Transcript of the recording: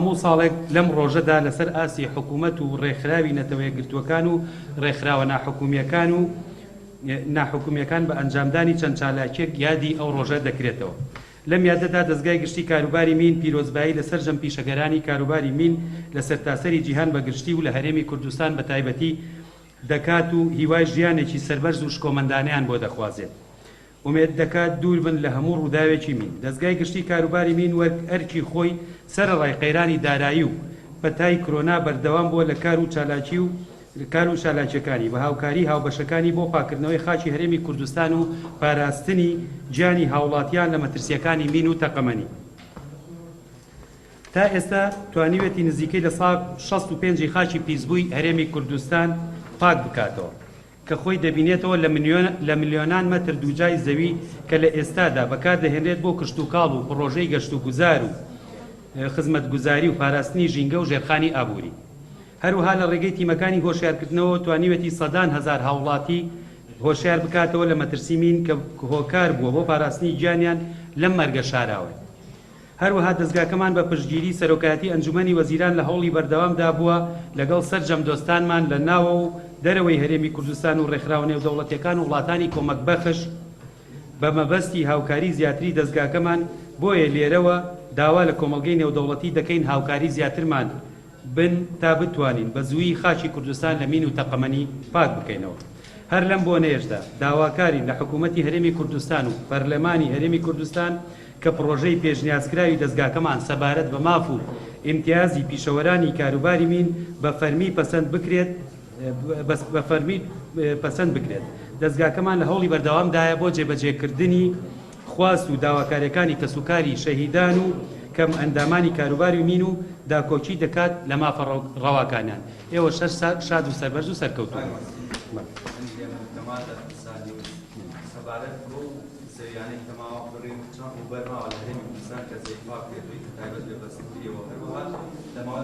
هەموو ساڵێک لەم ڕۆژەدا لەسەر ئاسی حکوومەت و ڕێکخراوی نەتەوەیەکگرتووەکان و ڕێکخراوە ناحکومیەکان بە ئەنجامدانی چەند چالاکیەک یادی ئەو ڕۆژە دەکرێتەوە. لەم یادەدا دەستگای گشتی کاروباری مین پیرۆزبایی لەسەر ژەم پیشەگەرانی کاروباری مین لە سەرتاسەری جیهان بە گشتی و لە هەرێمی کوردستان بە تایبەتی دەکات و هیوای ژیانێکی سەربەرز و شکۆمەندانیان بۆ دەخوازێت. ومێت دەکات دوور بن لە هەموو ڕووداوێکی مین. دەستگای گشتی کاروباری مین وەک ئەرکی خۆی سەرڕای قەیرانی دارایی و پەتای کۆرونا بەردەوام بووە لە کار و شالاکیەکانی بە هاوکاری هاوبەشەکانی بۆ پاکردنەوەی خاچی هەرێمی کوردستان و پاراستنی گیانی هاوڵاتیان لە مەترسیەکانی مین و تەقەمەنی. تا ئێستا توانیوێتی نزیکەی لە ساڵ 65 خاچی پیسبووی هەرێمی کوردستان پاک بکاتەوە کە خۆی دەبینێتەوە لە ملیۆنان مەتر دووجای زەوی کە لە ئێستادا بەکاردەهێنرێت بۆ کشت و کاڵ و پڕۆژەی گەشت و گوزار و خزمەتگوزاری و پاراستنی ژینگە و ژێرخانی ئابووری. هەروها لە ڕێگەی تیمەکانی هۆشیارکردنەوە توانیوێتی سەدان هەزار هاوڵاتی هۆشیار بکاتەوە لە مەترسی مین کە هۆکار بووە بۆ پاراستنی گیانیان لەم مەرگە شاراوە. هەروەها دەستگاکەمان بە پشتگیری سەرۆکایەتی ئەنجومەنی وەزیران لە هەوڵی بەردەوامدا بووە لەگەڵ سەرجەم دۆستانمان لە ناوە و دەرەوەی هەرێمی کوردستان و ڕێکخراوە نێودەوڵەتیەکان و وڵاتانی کۆمەک بەخش بە مەبەستی هاوکاری زیاتری دەستگاکەمان بۆیە لێرەوە داوا لە کۆمەلگەی نێودەوڵەتی دەکەین هاوکاری زیاترمان بن تا بتوانین بە زووی خاچی کوردستان لە مین و تەقەمەنی پاک بکەینەوە. هەر لەم بۆنەیەشدا داواکارین لە حکوومەتی هەرێمی کوردستان و پەرلەمانی هەرێمی کوردستان کە پڕۆژەی پێشنیازکراوی دەستگاکەمان سەبارەت بە ماف و ئیمتیازی پیشەوەرانی کاروباری مین بە فەرمی پەسەند بکرێت. دەستگاکەمان لە هەوڵی بەردەوامدایە بۆ جێبەجێکردنی خواست و داواکاریەکانی کەسوکاری شەهیدان و کەم ئەندامانی کاروباری مین و داکۆچی دەکات لە مافە ڕەواکانیان. ئێوە شاد و سەربەرز و سەرکەوتوو. سریانی تمام بریم چند اوبر ما على همی انسان کسی پاک دیوی تایبت به بسیاری و هر واحد تمام